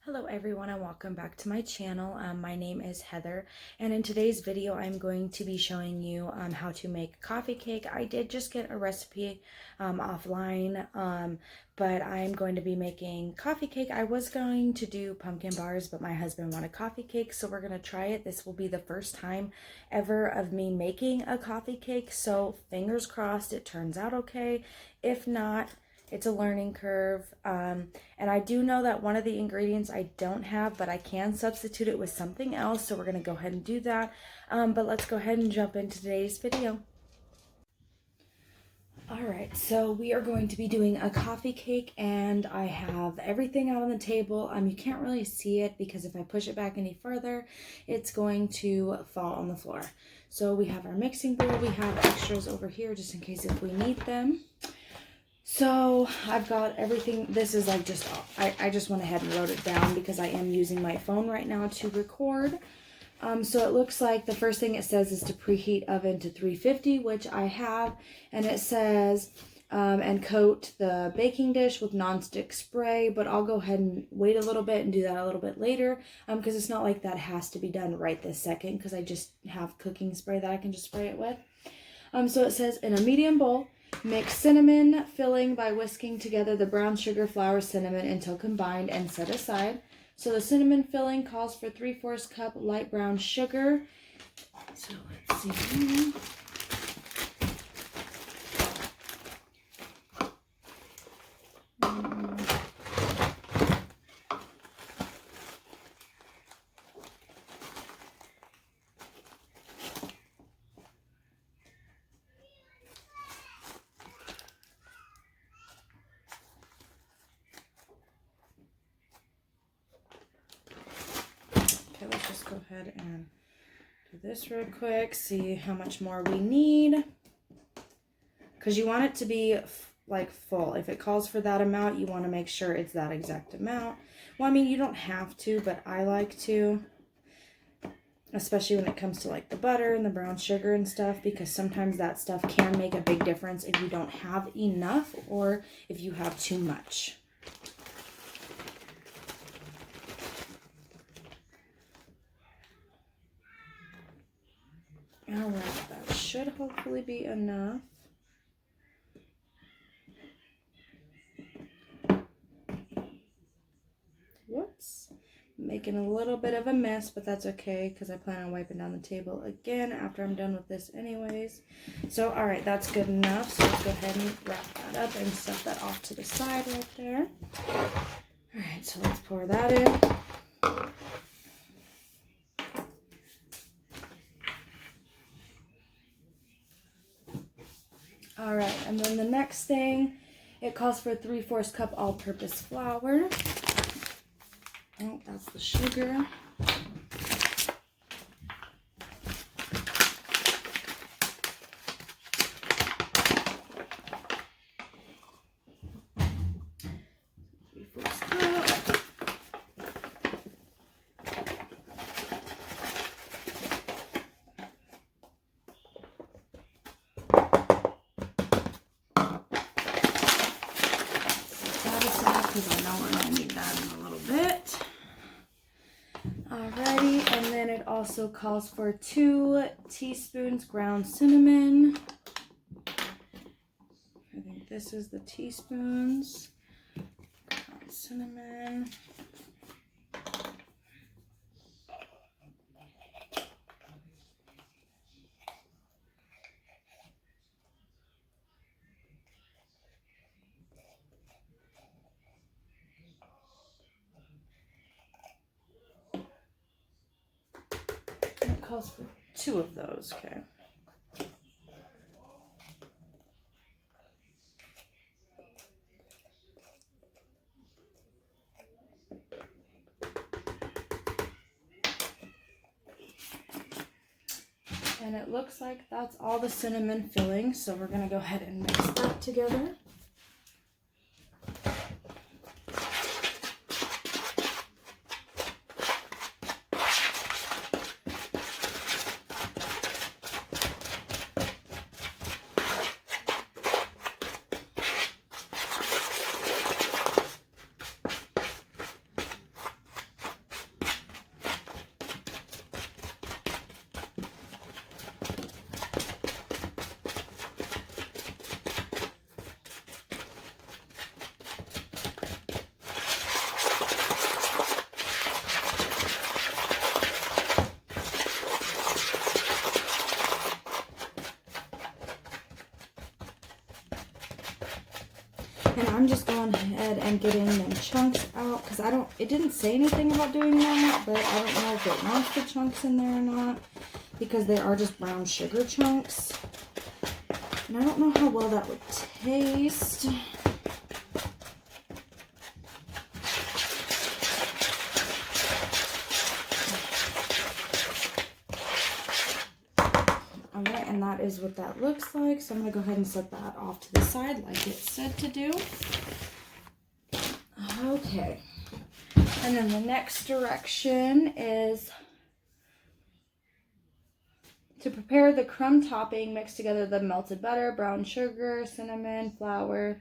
Hello everyone and welcome back to my channel. My name is Heather, and in today's video I'm going to be showing you how to make coffee cake. I did just get a recipe offline, but I'm going to be making coffee cake. I was going to do pumpkin bars, but my husband wanted coffee cake, so we're going to try it. This will be the first time ever of me making a coffee cake, so fingers crossed it turns out okay. If not, it's a learning curve, and I do know that one of the ingredients I don't have, but I can substitute it with something else, so we're going to go ahead and do that. But let's go ahead and jump into today's video. Alright, so we are going to be doing a coffee cake, and I have everything out on the table. You can't really see it because if I push it back any further, it's going to fall on the floor. So we have our mixing bowl, we have extras over here just in case if we need them. So I've got everything. This is like just, I just went ahead and wrote it down because I am using my phone right now to record. So it looks like the first thing it says is to preheat oven to 350, which I have. And it says, and coat the baking dish with nonstick spray, but I'll go ahead and wait a little bit and do that a little bit later. Because it's not like that has to be done right this second because I just have cooking spray that I can just spray it with. So it says in a medium bowl, mix cinnamon filling by whisking together the brown sugar, flour, cinnamon until combined and set aside. So the cinnamon filling calls for 3/4 cup light brown sugar. So let's see. Okay, let's just go ahead and do this real quick, see how much more we need. Because you want it to be like full. If it calls for that amount, you want to make sure it's that exact amount. Well, I mean, you don't have to, but I like to. Especially when it comes to like the butter and the brown sugar and stuff, because sometimes that stuff can make a big difference if you don't have enough or if you have too much. Alright, that should hopefully be enough. Whoops. Making a little bit of a mess, but that's okay because I plan on wiping down the table again after I'm done with this anyways. So, alright, that's good enough. So let's go ahead and wrap that up and set that off to the side right there. Alright, so let's pour that in. Alright, and then the next thing, it calls for 3/4 cup all-purpose flour. Oh, that's the sugar. Because I know we're going to need that in a little bit. Alrighty, and then it also calls for 2 teaspoons ground cinnamon. I think this is the teaspoons. Ground cinnamon. It calls for 2 of those, okay. And it looks like that's all the cinnamon filling, so we're going to go ahead and mix that together. And I'm just going ahead and getting them chunks out because it didn't say anything about doing that, but I don't know if it wants the chunks in there or not because they are just brown sugar chunks. And I don't know how well that would taste. Alright, and that is what that looks like. So I'm going to go ahead and set that off to the side like it said to do. Okay. And then the next direction is to prepare the crumb topping. Mix together the melted butter, brown sugar, cinnamon, flour.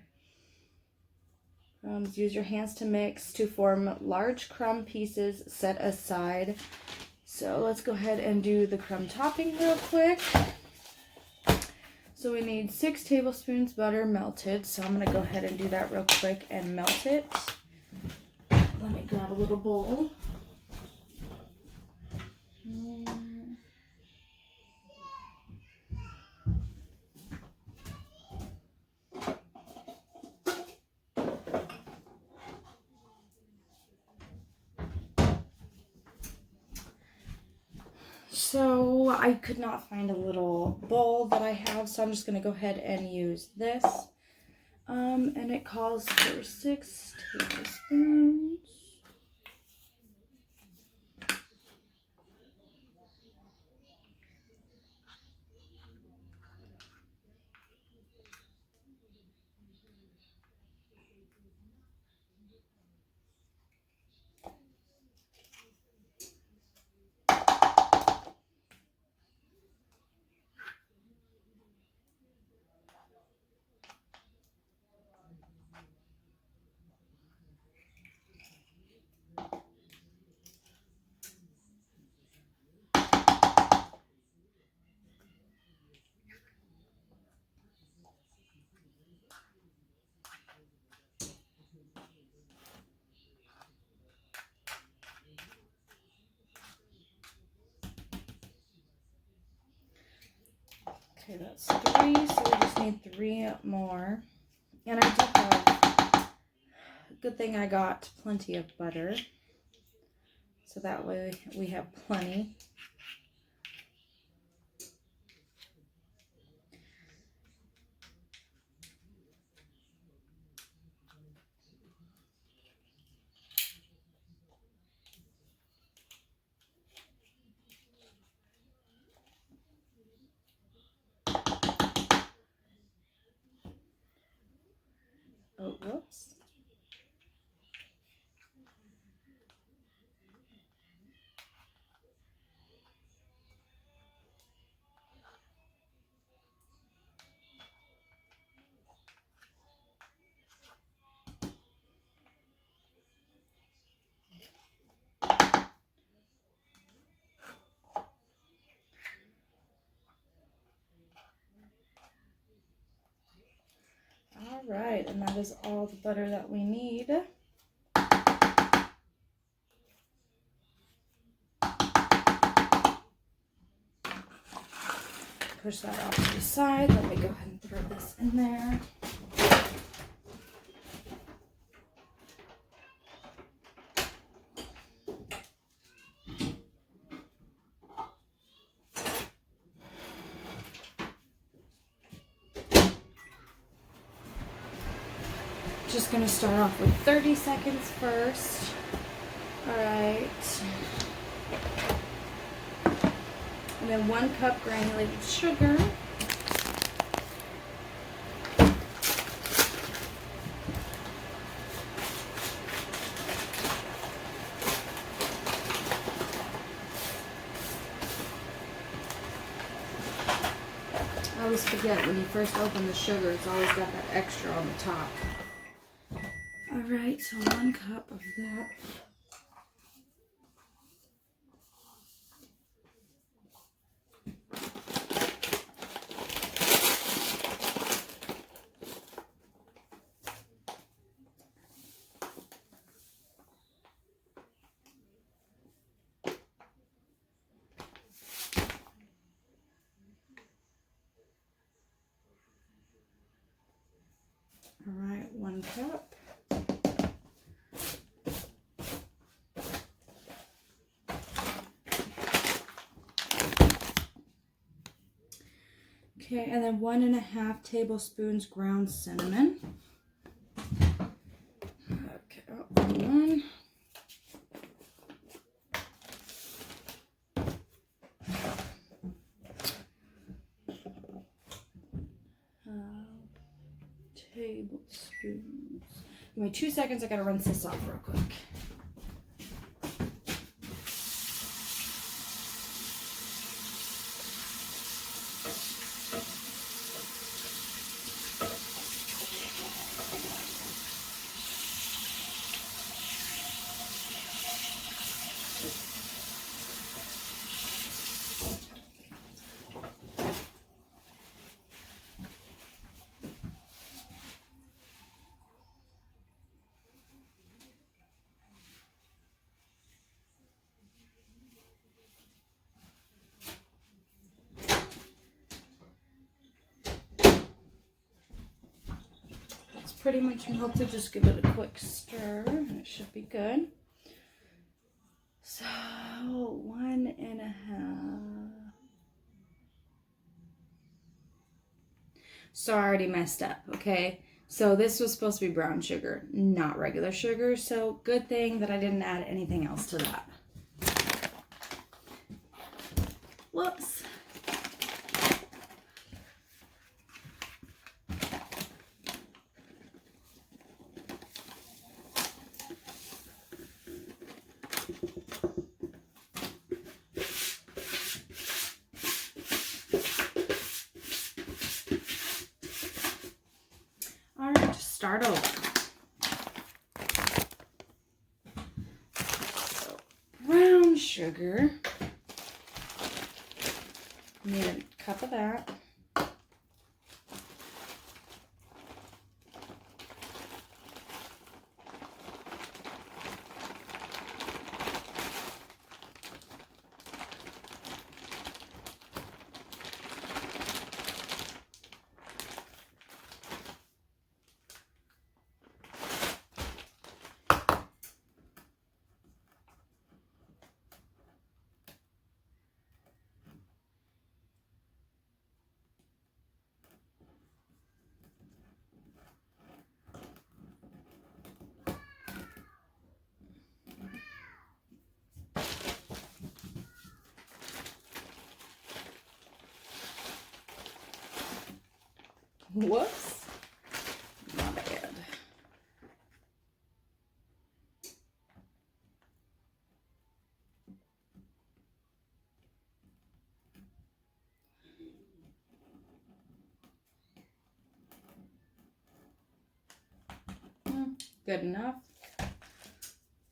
Use your hands to mix to form large crumb pieces set aside. So let's go ahead and do the crumb topping real quick. So we need 6 tablespoons butter melted. So I'm going to go ahead and do that real quick and melt it. Let me grab a little bowl. So I could not find a little bowl that I have, so I'm just going to go ahead and use this. And it calls for 6 tablespoons. Okay, that's 3, so we just need 3 more. And I do have, good thing I got plenty of butter, so that way we have plenty. Oh, whoops. All right, and that is all the butter that we need. Push that off to the side. Let me go ahead and throw this in there. Just gonna start off with 30 seconds first. All right. And then 1 cup granulated sugar. I always forget when you first open the sugar, it's always got that extra on the top. Alright, so 1 cup of that. Alright, 1 cup. Okay, and then 1.5 tablespoons ground cinnamon. Okay, one. Tablespoons. Give me 2 seconds, I gotta rinse this off real quick. Pretty much melted. Just give it a quick stir and it should be good. So 1.5. So I already messed up, okay? So this was supposed to be brown sugar, not regular sugar. So good thing that I didn't add anything else to that. Whoops. Start over. So, brown sugar. Need a cup of that. Whoops. My bad. Good enough.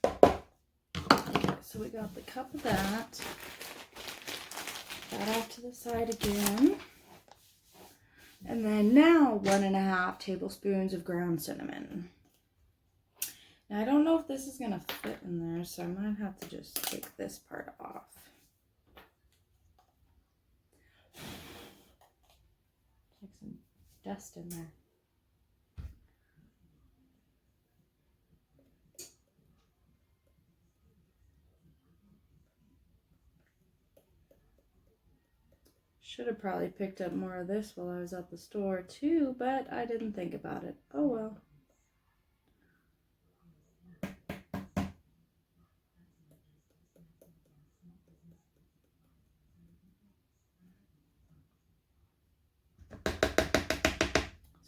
Okay, so we got the cup of that. That off to the side again. And then now 1.5 tablespoons of ground cinnamon. Now I don't know if this is going to fit in there, so I might have to just take this part off. Like some dust in there. Should have probably picked up more of this while I was at the store too, but I didn't think about it. Oh well.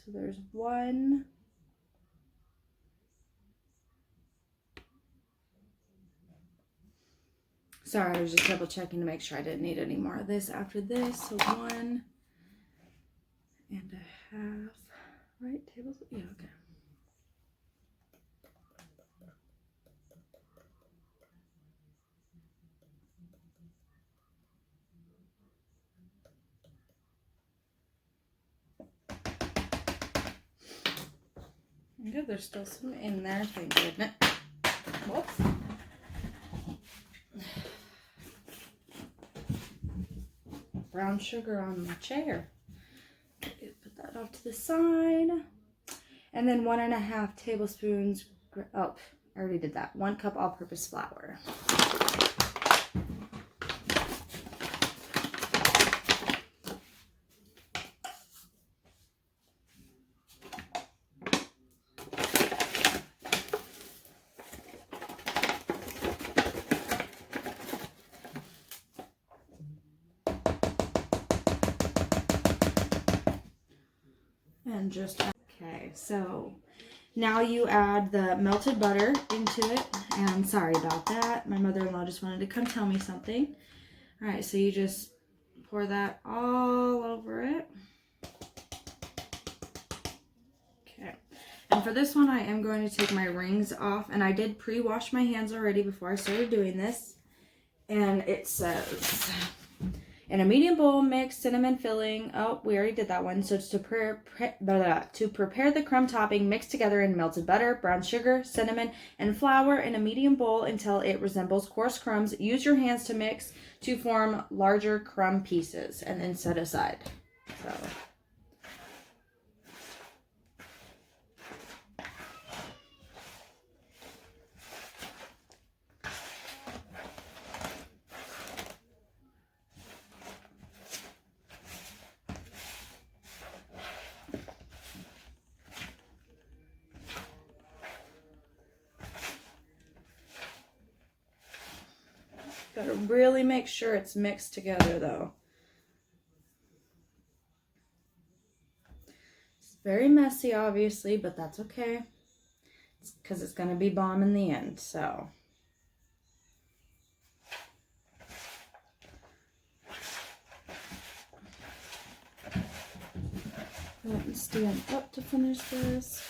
So there's one. Sorry, I was just double checking to make sure I didn't need any more of this after this. So 1.5, right? Tablespoon? Yeah, okay. Good, there's still some in there, thank goodness. Whoops. Brown sugar on my chair. Put that off to the side. And then 1.5 tablespoons, oh, I already did that. 1 cup all-purpose flour. And just, okay, so now you add the melted butter into it. And sorry about that. My mother-in-law just wanted to come tell me something. All right, so you just pour that all over it. Okay. And for this one, I am going to take my rings off. And I did pre-wash my hands already before I started doing this. And it says, in a medium bowl, mix cinnamon filling. Oh, we already did that one. So to prepare the crumb topping, mix together in melted butter, brown sugar, cinnamon, and flour in a medium bowl until it resembles coarse crumbs. Use your hands to mix to form larger crumb pieces and then set aside. So. Gotta really make sure it's mixed together though. It's very messy obviously, but that's okay. It's because it's gonna be bomb in the end, so. Let me stand up to finish this.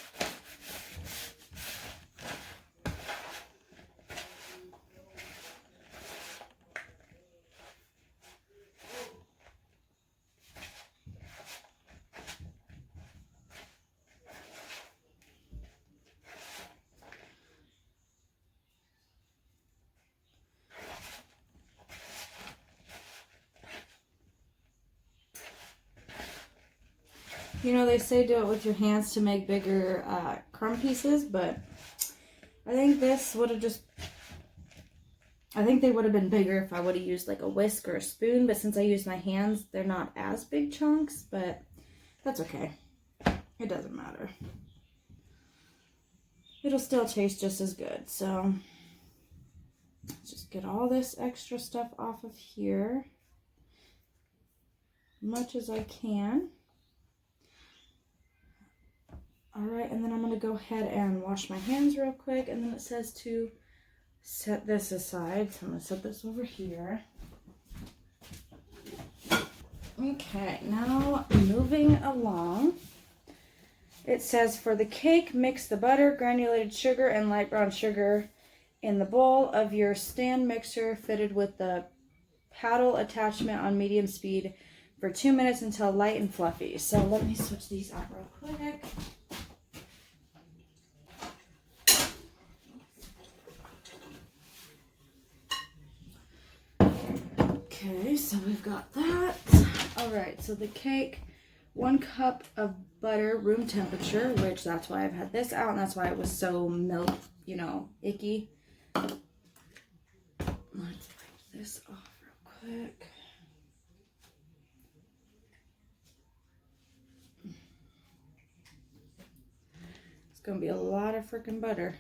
You know, they say do it with your hands to make bigger crumb pieces, but I think this would have just, I think they would have been bigger if I would have used like a whisk or a spoon, but since I used my hands, they're not as big chunks, but that's okay. It doesn't matter. It'll still taste just as good, so let's just get all this extra stuff off of here, as much as I can. All right, and then I'm gonna go ahead and wash my hands real quick, and then it says to set this aside, so I'm gonna set this over here. Okay, now moving along. It says for the cake, mix the butter, granulated sugar, and light brown sugar in the bowl of your stand mixer fitted with the paddle attachment on medium speed for 2 minutes until light and fluffy. So let me switch these out real quick. Okay, so we've got that. All right, so the cake, 1 cup of butter, room temperature, which that's why I've had this out, and that's why it was so icky. Let's wipe this off real quick. It's gonna be a lot of freaking butter.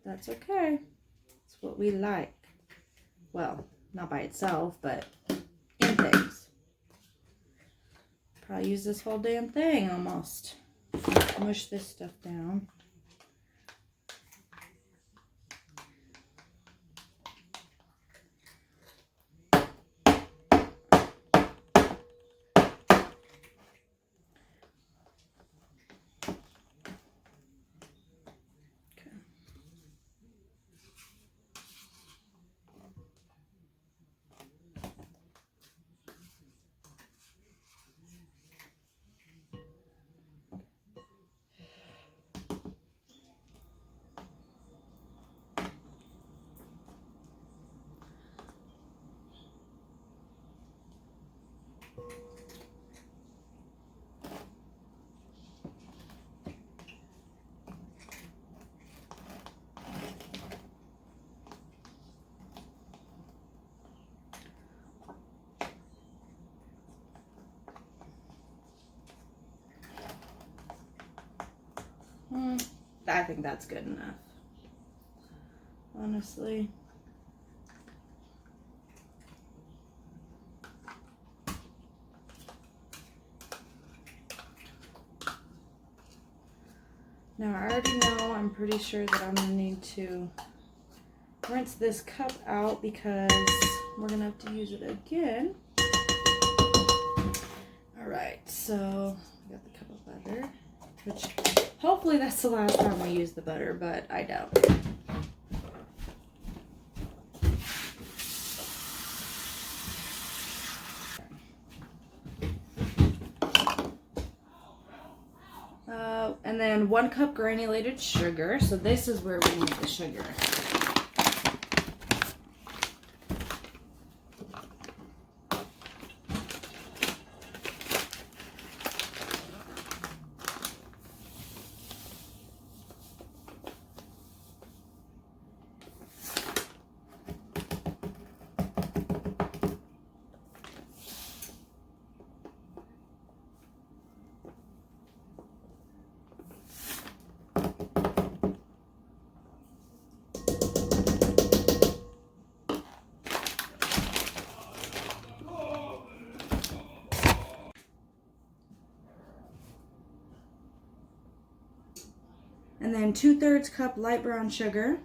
That's okay. It's what we like. Well, not by itself, but in things. Probably use this whole damn thing almost. Mush this stuff down. I think that's good enough, honestly. Now I already know, I'm pretty sure that I'm gonna need to rinse this cup out because we're gonna have to use it again. All right, so we got the cup of butter, which hopefully that's the last time we use the butter, but I doubt it. And then 1 cup granulated sugar. So this is where we need the sugar. And then 2/3 cup light brown sugar.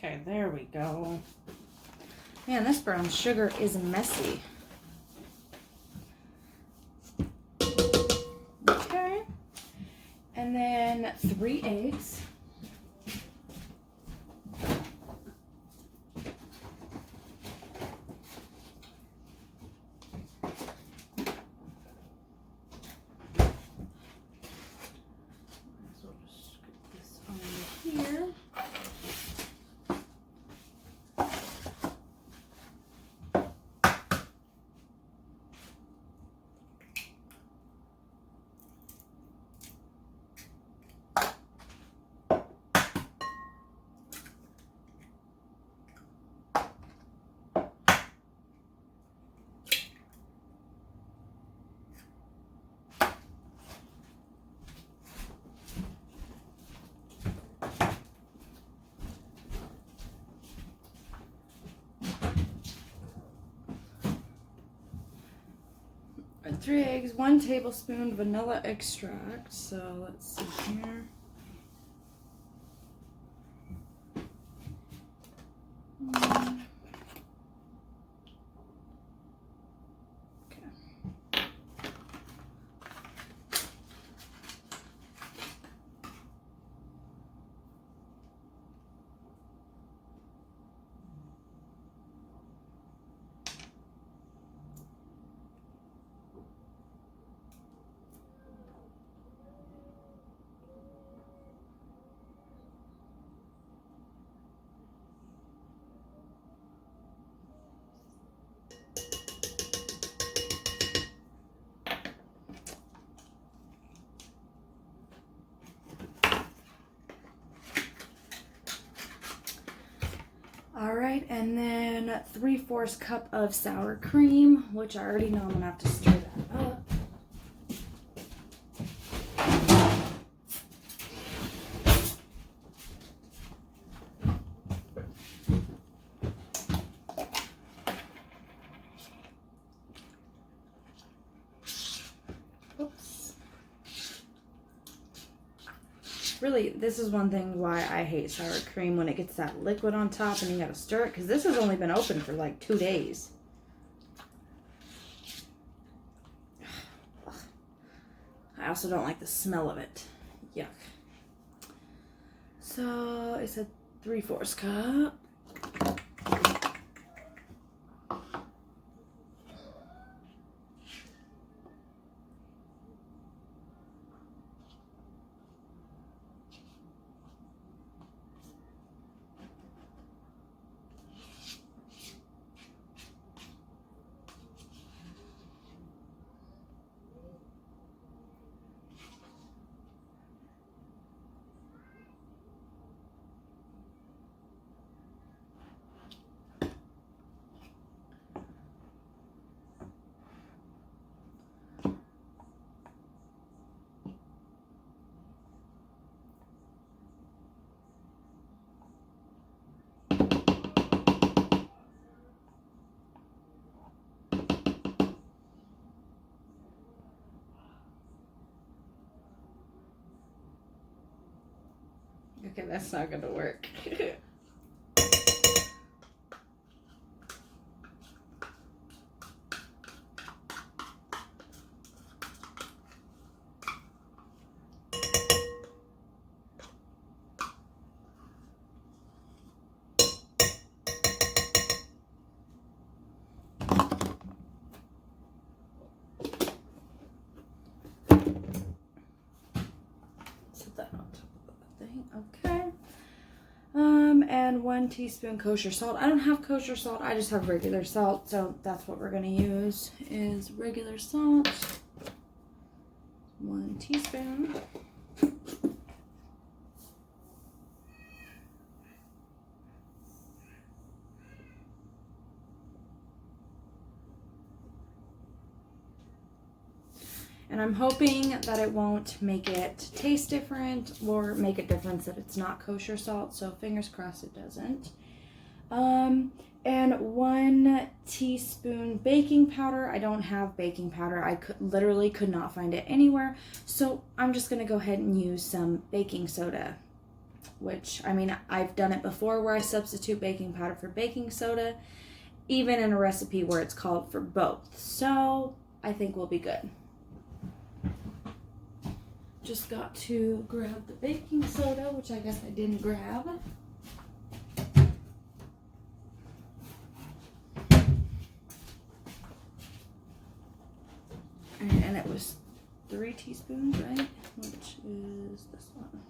Okay, there we go. Man, this brown sugar is messy. Okay. And then 3 eggs. So just scoop this on here. And 3 eggs, 1 tablespoon vanilla extract. So let's see here. And then 3/4 cup of sour cream, which I already know I'm gonna have to stir that up. Really, this is one thing why I hate sour cream, when it gets that liquid on top and you gotta stir it, because this has only been open for like 2 days. I also don't like the smell of it. Yuck. So it's a 3/4 cup. Okay, that's not gonna work. Set that on top of the thing. Okay. And 1 teaspoon kosher salt. I don't have kosher salt, I just have regular salt, so that's what we're gonna use, is regular salt. 1 teaspoon. And I'm hoping that it won't make it taste different or make a difference that it's not kosher salt. So fingers crossed it doesn't. And 1 teaspoon baking powder. I don't have baking powder. I literally could not find it anywhere. So I'm just going to go ahead and use some baking soda. Which, I mean, I've done it before where I substitute baking powder for baking soda. Even in a recipe where it's called for both. So I think we'll be good. Just got to grab the baking soda, which I guess I didn't grab. And it was 3 teaspoons, right? Which is this one.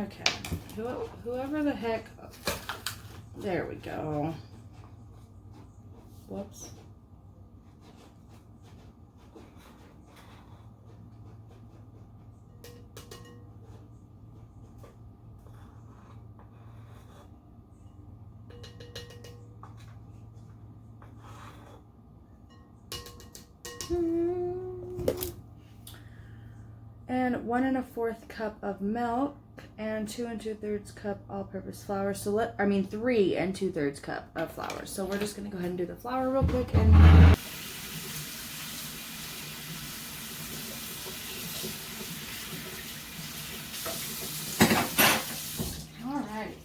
Okay, whoever the heck, there we go. Whoops. And 1 1/4 cup of milk and 2 2/3 cup all-purpose flour. So 3 2/3 cup of flour. So we're just gonna go ahead and do the flour real quick and alright.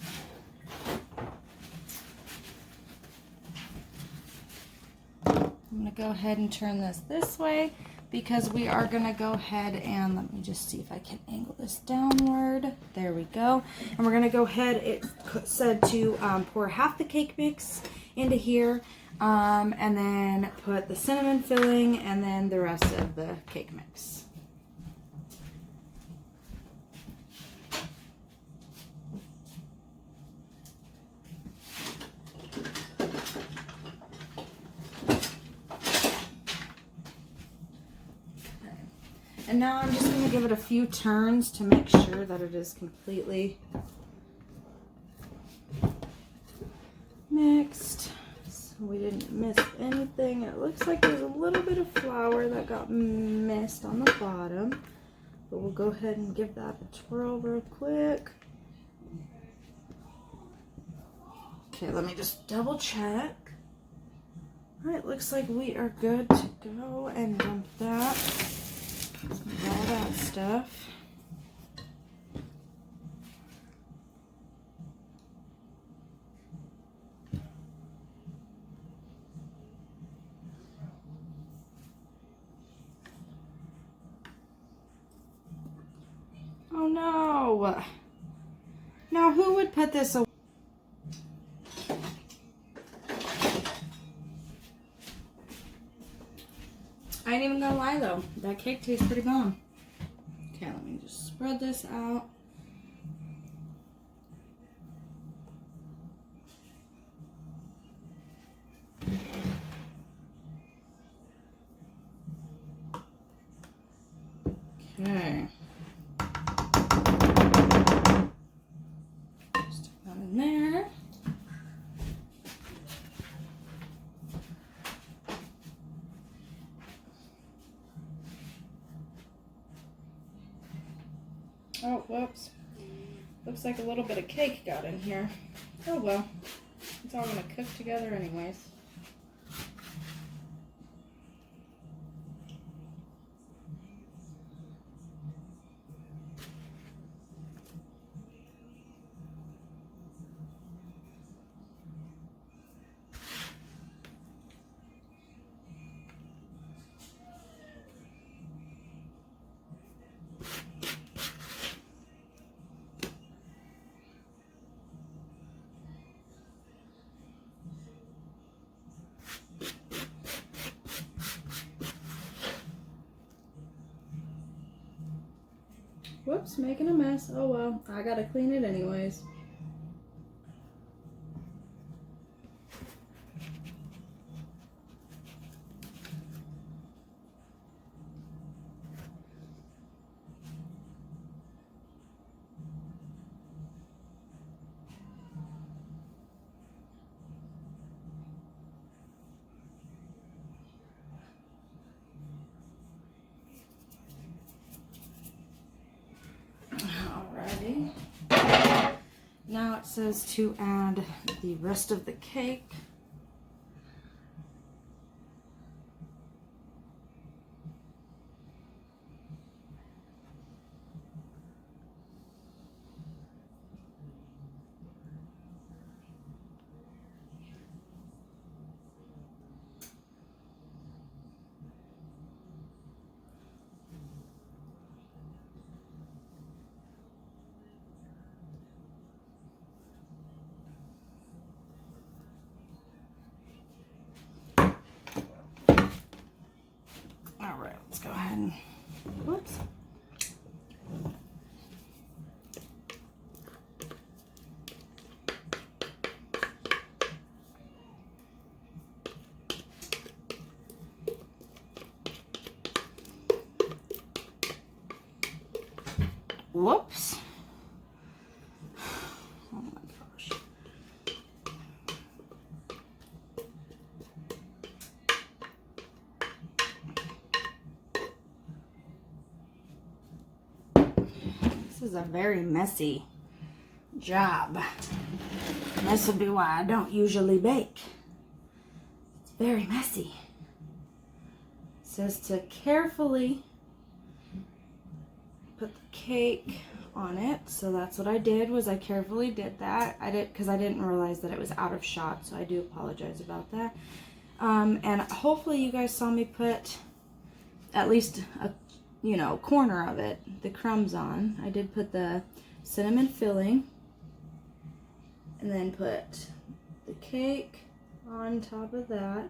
I'm gonna go ahead and turn this way, because we are going to go ahead and, let me just see if I can angle this downward. There we go. And we're going to go ahead, it said to pour half the cake mix into here, and then put the cinnamon filling and then the rest of the cake mix. And now I'm just going to give it a few turns to make sure that it is completely mixed. So we didn't miss anything. It looks like there's a little bit of flour that got missed on the bottom. But we'll go ahead and give that a twirl real quick. Okay, let me just double check. All right, looks like we are good to go, and dump that. All that stuff. Oh no! Now who would put this away? I ain't even gonna lie though, that cake tastes pretty bomb. Okay, let me just spread this out. Okay. Stick that in there. Oh, whoops. Looks like a little bit of cake got in here. Oh well. It's all gonna cook together anyways. Whoops, making a mess. Oh well, I gotta clean it anyways. Alrighty. Now it says to add the rest of the cake. Alright, let's go ahead and, whoops. Whoops. Oh my gosh. This is a very messy job. And this will be why I don't usually bake. It's very messy. It says to carefully put the cake on it, so that's what I did. Was I carefully did that. I did because I didn't realize that it was out of shot, so I do apologize about that. And hopefully you guys saw me put at least a corner of it, the crumbs on. I did put the cinnamon filling, and then put the cake on top of that,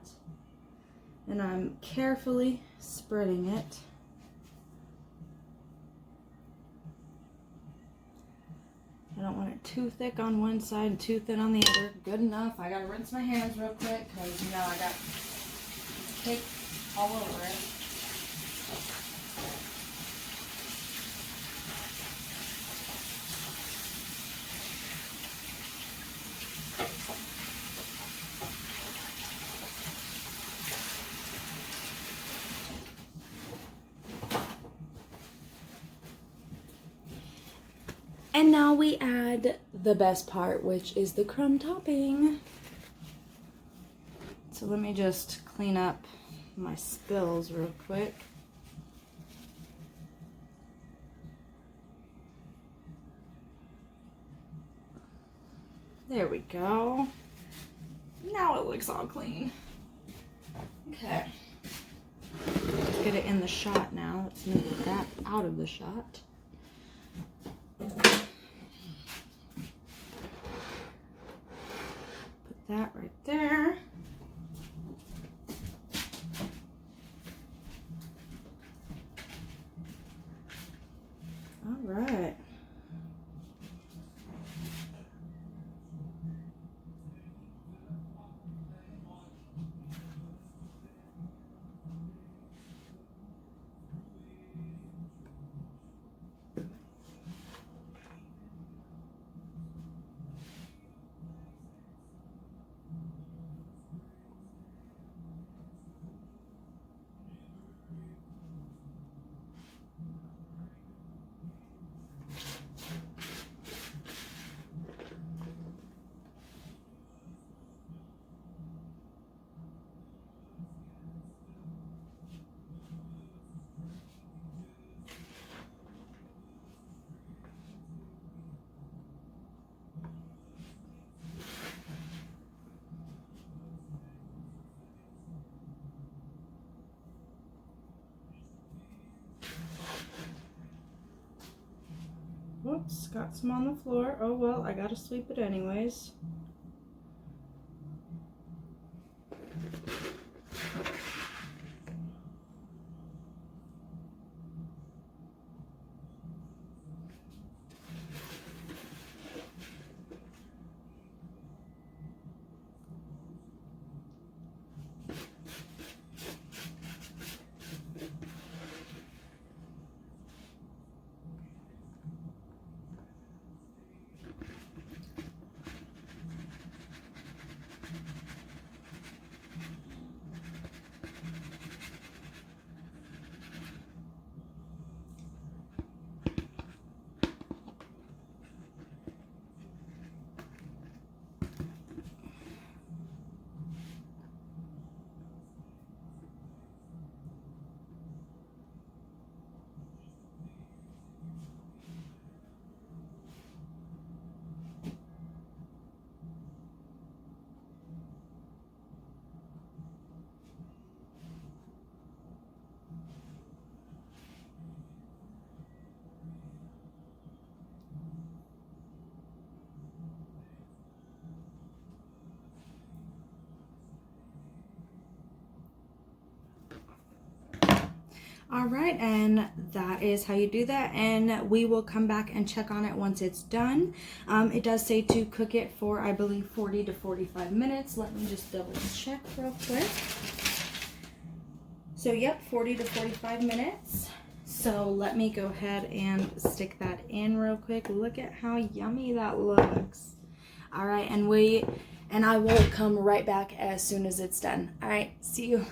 and I'm carefully spreading it. I don't want it too thick on one side and too thin on the other. Good enough. I gotta rinse my hands real quick because I got cake all over it. And now we add the best part, which is the crumb topping. So let me just clean up my spills real quick. There we go. Now it looks all clean. Okay. Let's get it in the shot now. Let's move that out of the shot. Put that right there. All right. Whoops, got some on the floor. Oh well, I gotta sweep it anyways. All right, and that is how you do that, and we will come back and check on it once it's done. It does say to cook it for, I believe, 40 to 45 minutes. Let me just double check real quick. So yep, 40 to 45 minutes. So let me go ahead and stick that in real quick. Look at how yummy that looks. All right, and I will come right back as soon as it's done. All right, see you.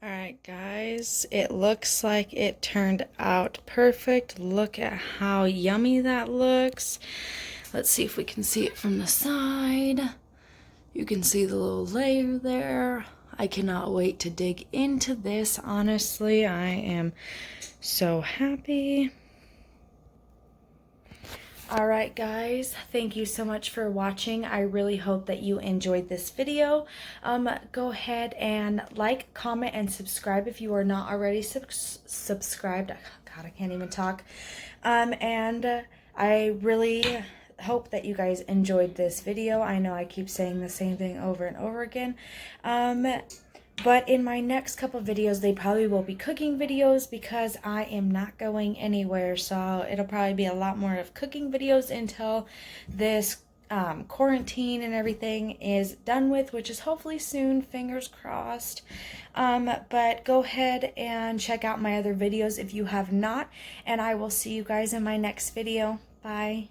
All right, guys, it looks like it turned out perfect. Look at how yummy that looks. Let's see if we can see it from the side. You can see the little layer there. I cannot wait to dig into this. Honestly, I am so happy. All right, guys, thank you so much for watching. I really hope that you enjoyed this video. Go ahead and like, comment, and subscribe if you are not already subscribed. God, I can't even talk. I really hope that you guys enjoyed this video. I know I keep saying the same thing over and over again. But in my next couple videos, they probably will be cooking videos because I am not going anywhere. So it'll probably be a lot more of cooking videos until this quarantine and everything is done with, which is hopefully soon, fingers crossed. But go ahead and check out my other videos if you have not, and I will see you guys in my next video. Bye.